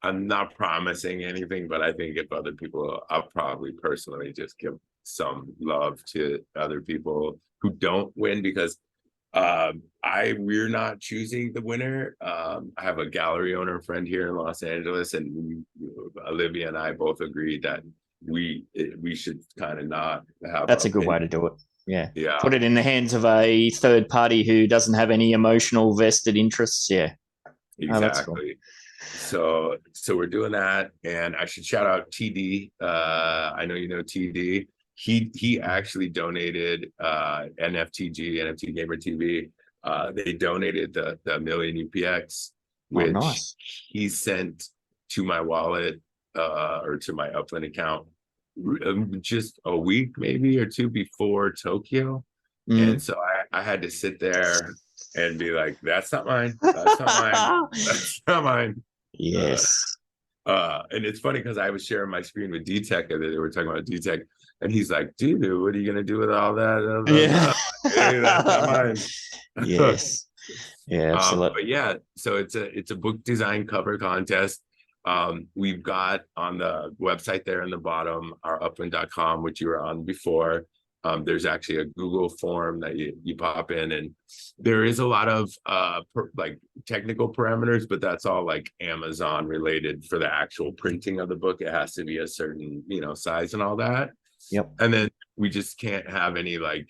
I'm not promising anything, but I think if other people, I'll probably personally just give some love to other people who don't win, because We're not choosing the winner. I have a gallery owner friend here in Los Angeles, and Olivia and I both agreed that we should kind of not have That's a a good way pin. to do it. Yeah. Yeah, Put it in the hands of a third party who doesn't have any emotional vested interests. Yeah. Oh, that's cool. exactly. So we're doing that, and I should shout out TD. I know you know TD. He actually donated NFT Gamer TV. They donated the million UPX, Oh, which nice. he sent to my wallet or to my Upland account just a week maybe or two before Tokyo. And so I had to sit there and be like, that's not mine. That's not mine. That's not mine. Yes. And it's funny because I was sharing my screen with D-Tech and they were talking about D-Tech, and he's like, dude, what are you gonna do with all that? Yeah. Hey, that's not mine. Yes. Yeah, absolutely. But yeah, so it's a book design cover contest. We've got on the website there in the bottom, ourupland.com, which you were on before. There's actually a Google form that you pop in, and there is a lot of like technical parameters, but that's all like Amazon related for the actual printing of the book. It has to be a certain, size and all that. Yep. And then we just can't have any like,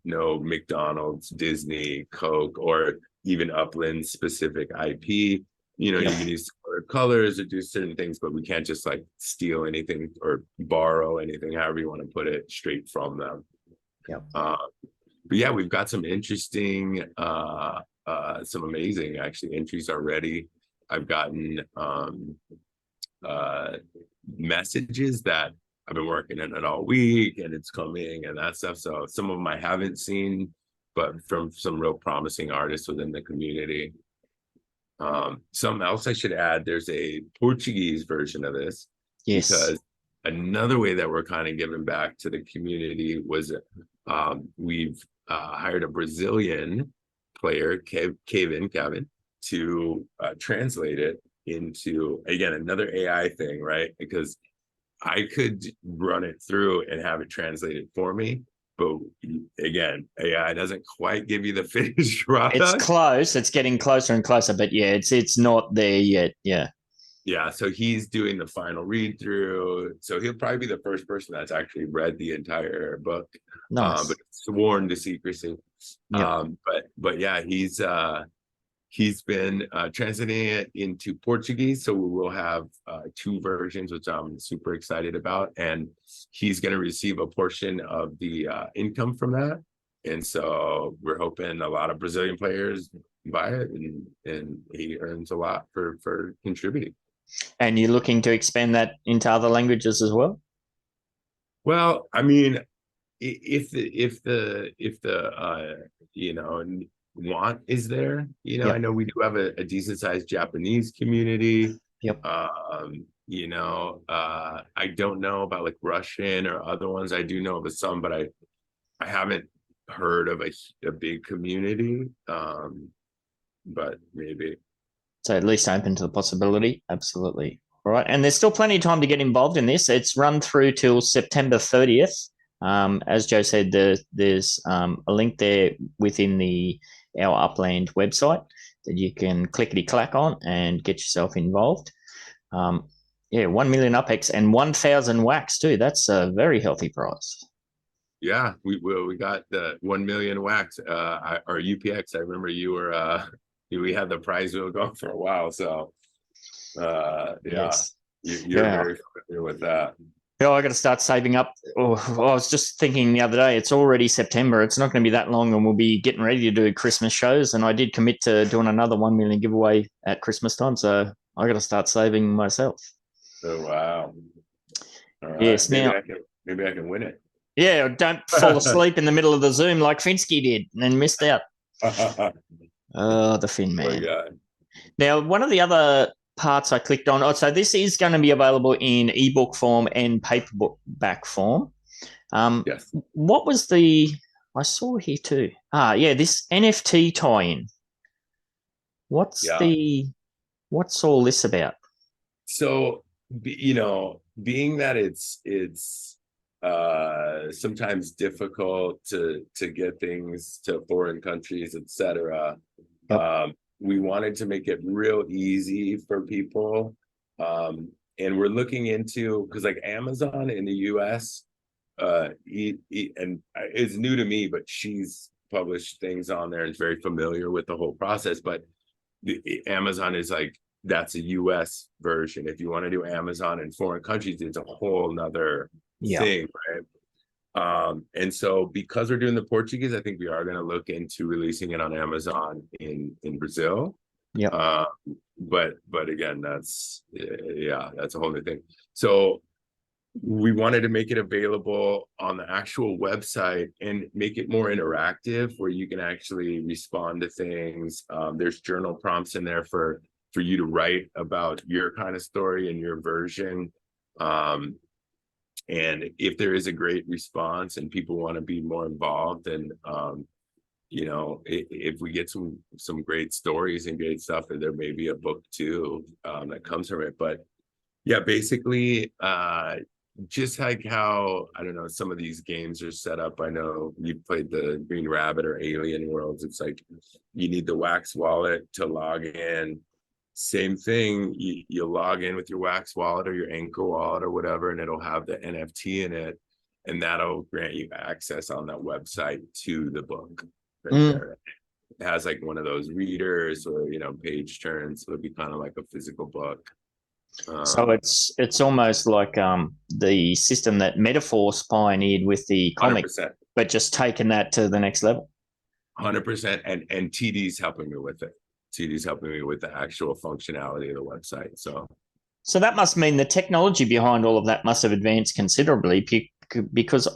no McDonald's, Disney, Coke, or even Upland specific IP. You can use colors or do certain things, but we can't just like steal anything or borrow anything, however you want to put it, straight from them. Yep. But yeah, we've got some interesting, some amazing actually entries already. I've gotten messages that I've been working on it all week and it's coming and that stuff. So some of them I haven't seen, but from some real promising artists within the community. Something else I should add, there's a Portuguese version of this. Yes. Because another way that we're kind of giving back to the community was we've hired a Brazilian player, Kevin, to translate it into, again, another AI thing, right? Because I could run it through and have it translated for me. But again, AI doesn't quite give you the finished product. It's close. It's getting closer and closer, but yeah, it's not there yet. Yeah. Yeah, so he's doing the final read through. So he'll probably be the first person that's actually read the entire book. Nice. But sworn to secrecy. Yep. But yeah, he's been translating it into Portuguese. So we will have two versions, which I'm super excited about. And he's going to receive a portion of the income from that. And so we're hoping a lot of Brazilian players buy it, and he earns a lot for contributing. And you're looking to expand that into other languages as well? Well, I mean, if the want is there, Yep. I know we do have a decent sized Japanese community. Yep. I don't know about like Russian or other ones. I do know of some, but I haven't heard of a big community. But maybe. So at least open to the possibility. Absolutely. All right. And there's still plenty of time to get involved in this. It's run through till September 30th. As Joe said, there's a link there within the Our Upland website that you can clickety-clack on and get yourself involved. 1 million UPX and 1,000 wax too. That's a very healthy prize. Yeah, we got the 1 million wax, or UPX. I remember you were we had the prize wheel going for a while, so yes. You're very familiar with that. Yeah, I got to start saving up. I was just thinking the other day, it's already September. It's not going to be that long and we'll be getting ready to do Christmas shows. And I did commit to doing another 1 million giveaway at Christmas time. So I got to start saving myself. Oh, wow. All right. Yes. Maybe now, maybe I can win it. Yeah. Don't fall asleep in the middle of the Zoom like Finsky did and missed out. Oh, the Fin man. Now, one of the other parts I clicked on, so this is going to be available in ebook form and paperback form. Yes. What was I saw here too. This NFT tie-in. What's all this about? So, being that it's sometimes difficult to get things to foreign countries, etc. Yep. We wanted to make it real easy for people. And we're looking into, because like Amazon in the US, and it's new to me, but she's published things on there and is very familiar with the whole process. But Amazon is like, that's a US version. If you want to do Amazon in foreign countries, it's a whole nother thing, right? And so because we're doing the Portuguese, I think we are going to look into releasing it on Amazon in Brazil. Yeah. But again, that's that's a whole new thing. So we wanted to make it available on the actual website and make it more interactive, where you can actually respond to things. There's journal prompts in there for you to write about your kind of story and your version. And if there is a great response and people want to be more involved, then if we get some great stories and great stuff, there may be a book too that comes from it. But yeah, basically, just like how, I don't know, some of these games are set up. I know you've played the Green Rabbit or Alien Worlds. It's like you need the Wax wallet to log in. Same thing, you log in with your Wax wallet or your Anchor wallet or whatever, and it'll have the NFT in it, and that'll grant you access on that website to the book right there. It has like one of those readers or page turns, so it'll be kind of like a physical book. So it's almost like the system that Metaverse pioneered with the comic, 100%. but just taking that to the next level. 100%, and TD's helping me with it. TD's helping me with the actual functionality of the website. So that must mean the technology behind all of that must have advanced considerably, because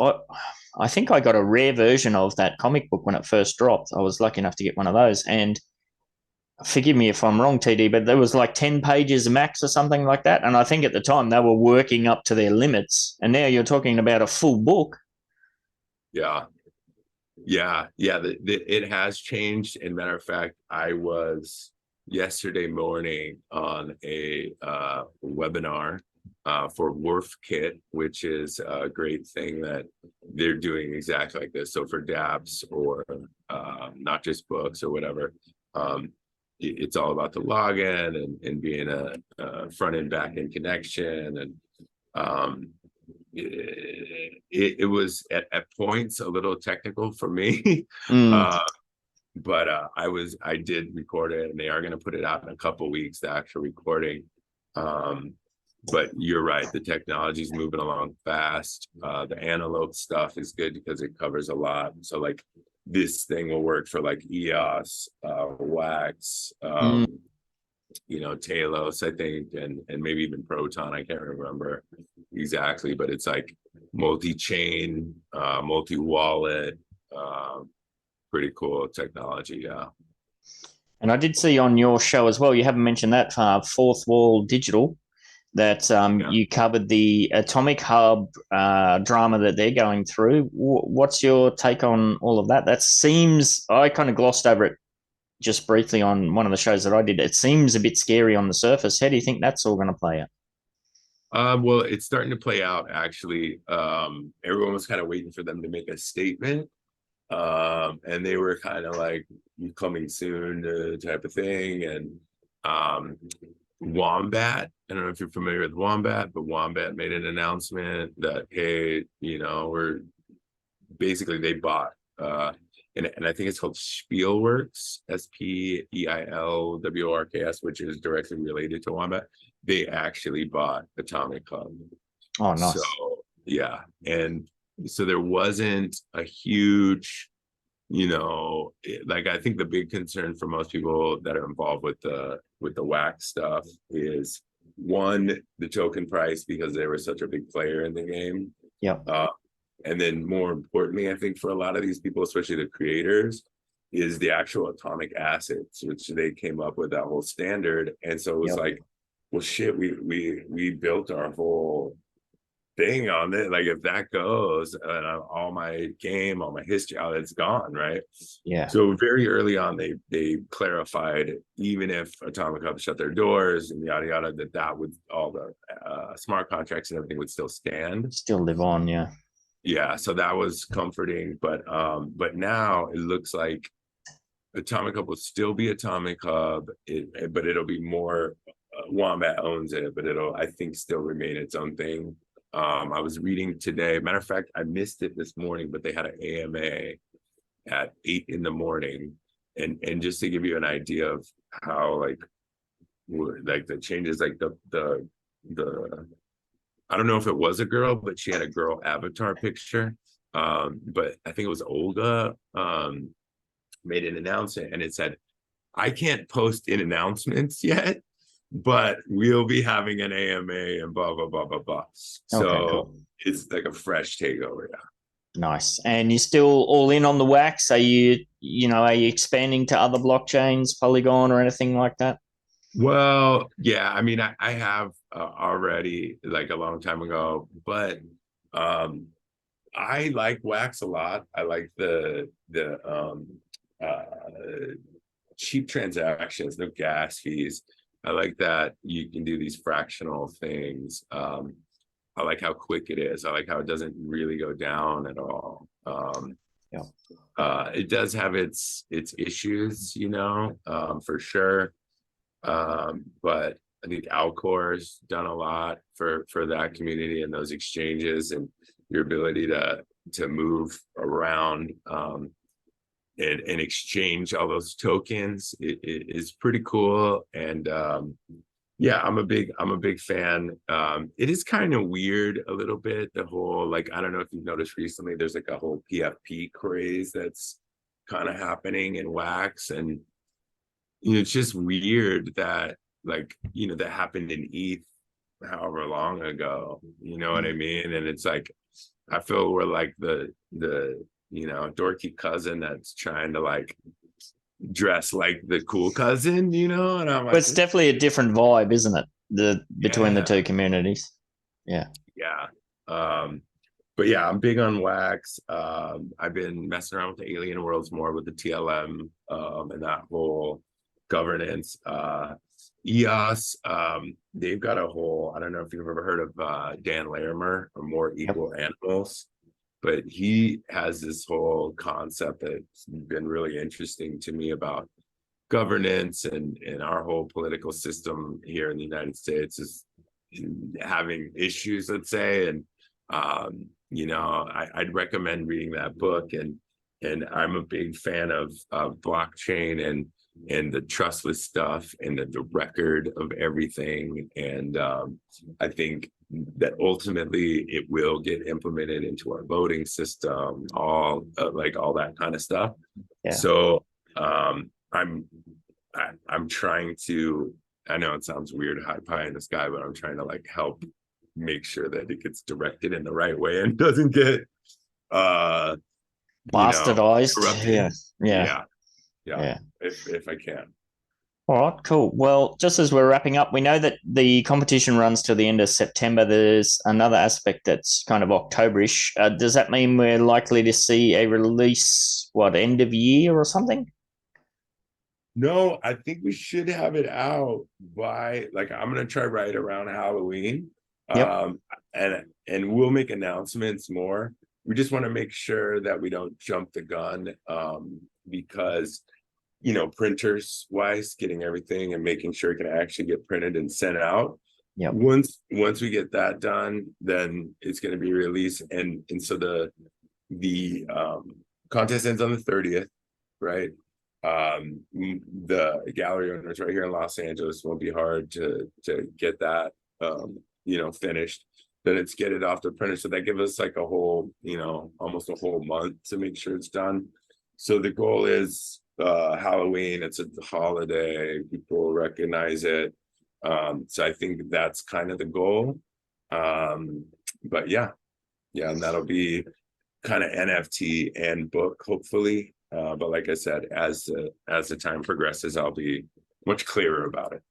I think I got a rare version of that comic book when it first dropped. I was lucky enough to get one of those, and forgive me if I'm wrong, TD, but there was like 10 pages max or something like that. And I think at the time they were working up to their limits. And now you're talking about a full book. Yeah. It has changed. And matter of fact, I was yesterday morning on a webinar for Wharf Kit, which is a great thing that they're doing exactly like this. So for dApps or not just books or whatever, it's all about the login and being a front end back end connection. And it was at points a little technical for me. But I did record it, and they are going to put it out in a couple of weeks, the actual recording. But you're right, the technology is moving along fast. The antelope stuff is good because it covers a lot. So like this thing will work for like EOS, Wax, Talos, I think, and maybe even Proton. I can't remember exactly, but it's like multi-chain, multi-wallet, pretty cool technology. Yeah. And I did see on your show as well, you haven't mentioned that, Fourth Wall Digital, that you covered the Atomic Hub drama that they're going through. What's your take on all of that? That seems, I kind of glossed over it just briefly on one of the shows that I did. It seems a bit scary on the surface. How do you think that's all going to play out? Well, it's starting to play out, actually. Everyone was kind of waiting for them to make a statement. And they were kind of like, coming soon type of thing. And Wombat, I don't know if you're familiar with Wombat, but Wombat made an announcement that, hey, we're basically, they bought, and I think it's called Spielworks, Speilworks, which is directly related to Wombat. They actually bought Atomic Hub. Oh, nice. So, yeah. And so there wasn't a huge, I think the big concern for most people that are involved with the Wax stuff is, one, the token price, because they were such a big player in the game. Yeah. And then more importantly, I think for a lot of these people, especially the creators, is the actual atomic assets, which they came up with that whole standard. And so it was like, well, shit, we built our whole thing on it. Like, if that goes, all my game, all my history, all that's gone, right? Yeah. So very early on, they clarified, even if Atomic Hub shut their doors and yada yada, that would, all the smart contracts and everything would still stand, still live on. Yeah. Yeah, so that was comforting, but now it looks like Atomic Hub will still be Atomic Hub, but it'll be more Wombat owns it, but it'll, I think, still remain its own thing. I was reading today, matter of fact, I missed it this morning, but they had an AMA at 8 in the morning, and just to give you an idea of how like the changes, like the I don't know if it was a girl, but she had a girl avatar picture. But I think it was Olga made an announcement, and it said, I can't post in announcements yet, but we'll be having an AMA and blah, blah, blah, blah, blah. So Okay, cool. It's like a fresh takeover. Yeah. Nice. And you're still all in on the wax? Are are you expanding to other blockchains, Polygon or anything like that? Well, yeah, I mean, I have already, like a long time ago, but I like wax a lot. I like the uh cheap transactions, no gas fees. I like that you can do these fractional things. I like how quick it is. I like how it doesn't really go down at all. Yeah. It does have its issues, for sure. But I think Alcor's done a lot for that community and those exchanges, and your ability to move around and exchange all those tokens is pretty cool. And yeah, I'm a big fan. It is kind of weird a little bit, the whole, like, I don't know if you've noticed recently, there's like a whole PFP craze that's kind of happening in wax, and it's just weird that, like, that happened in ETH however long ago, you know what I mean? And it's like, I feel we're like the dorky cousin that's trying to like dress like the cool cousin, and I'm Well, like, it's definitely a different vibe, isn't it? Between the two communities. Yeah. yeah. But yeah, I'm big on wax. I've been messing around with the alien worlds more with the TLM and that whole governance. EOS, they've got a whole, I don't know if you've ever heard of Dan Larimer or More Equal Animals, but he has this whole concept that's been really interesting to me about governance, and our whole political system here in the United States is having issues, let's say. And I'd recommend reading that book, and I'm a big fan of blockchain and the trustless stuff and the record of everything. And I think that ultimately it will get implemented into our voting system, all that kind of stuff. Yeah. So I'm trying to, I know it sounds weird, high pie in the sky, but I'm trying to like help make sure that it gets directed in the right way and doesn't get bastardized. corrupted. Yeah. If I can. All right, cool. Well, just as we're wrapping up, we know that the competition runs till the end of September. There's another aspect that's kind of Octoberish. Does that mean we're likely to see a release, end of year or something? No, I think we should have it out by, like, I'm gonna try right around Halloween. Yep. And we'll make announcements more. We just want to make sure that we don't jump the gun, because printers wise, getting everything and making sure it can actually get printed and sent out. Yep. Once we get that done, then it's going to be released, and so the contest ends on the 30th, right? The gallery owners right here in Los Angeles won't be hard to get that finished. Then it's get it off the printer, so that gives us like a whole, almost a whole month to make sure it's done. So the goal is Halloween. It's a holiday, people recognize it, so I think that's kind of the goal. But yeah, and that'll be kind of NFT and book, hopefully. But like I said, as the time progresses, I'll be much clearer about it.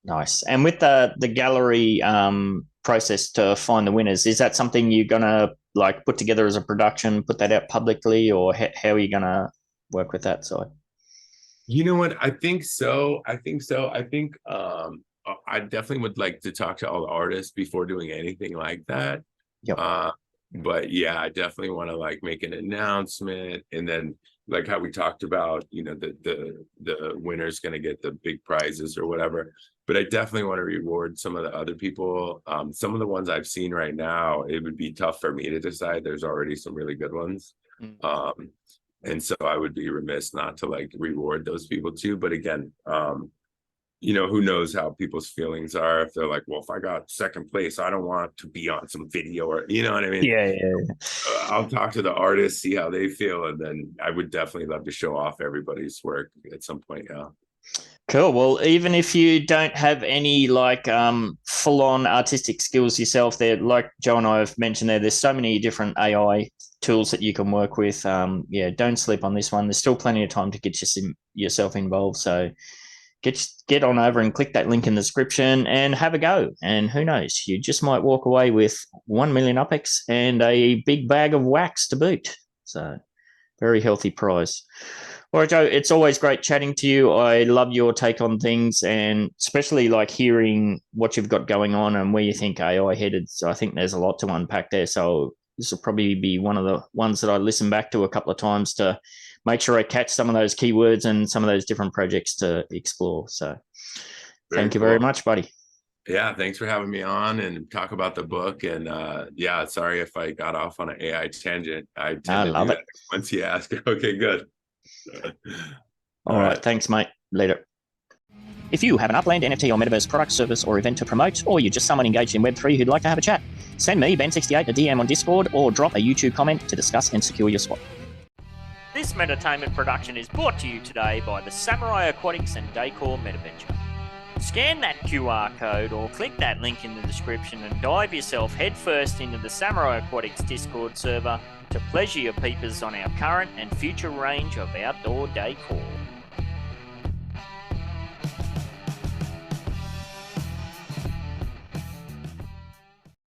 Nice. And with the gallery process to find the winners, is that something you're gonna like put together as a production, put that out publicly, or how are you gonna work with that side? You know what? I think so. I think I definitely would like to talk to all the artists before doing anything like that. Yep. But yeah, I definitely want to like make an announcement, and then like how we talked about, you know, the winner's going to get the big prizes or whatever. But I definitely want to reward some of the other people. Some of the ones I've seen right now, it would be tough for me to decide. There's already some really good ones. And so I would be remiss not to like reward those people too. But again, you know, who knows how people's feelings are. If they're like, well, if I got second place, I don't want to be on some video, or, you know what I mean? Yeah. I'll talk to the artists, see how they feel. And then I would definitely love to show off everybody's work at some point. Yeah. Cool. Well, even if you don't have any like full-on artistic skills yourself, there, like Joe and I have mentioned, there's so many different AI tools that you can work with. Yeah, don't sleep on this one. There's still plenty of time to get yourself involved. So get on over and click that link in the description and have a go. And who knows, you just might walk away with 1 million UPX and a big bag of wax to boot. So very healthy prize. All right, Joe, it's always great chatting to you. I love your take on things, and especially like hearing what you've got going on and where you think AI headed. So I think there's a lot to unpack there. So this will probably be one of the ones that I listen back to a couple of times to make sure I catch some of those keywords and some of those different projects to explore. So thank you very much, buddy. Yeah, thanks for having me on and talk about the book. And yeah, sorry if I got off on an AI tangent. I love it once you ask. Okay, good. All right. Thanks, mate. Later. If you have an Upland NFT or Metaverse product, service, or event to promote, or you're just someone engaged in Web3 who'd like to have a chat, send me, Ben68, a DM on Discord, or drop a YouTube comment to discuss and secure your spot. This Metatainment production is brought to you today by the Samurai Aquatics and Decor Metaventure. Scan that QR code or click that link in the description and dive yourself headfirst into the Samurai Aquatics Discord server to pleasure your peepers on our current and future range of outdoor decor.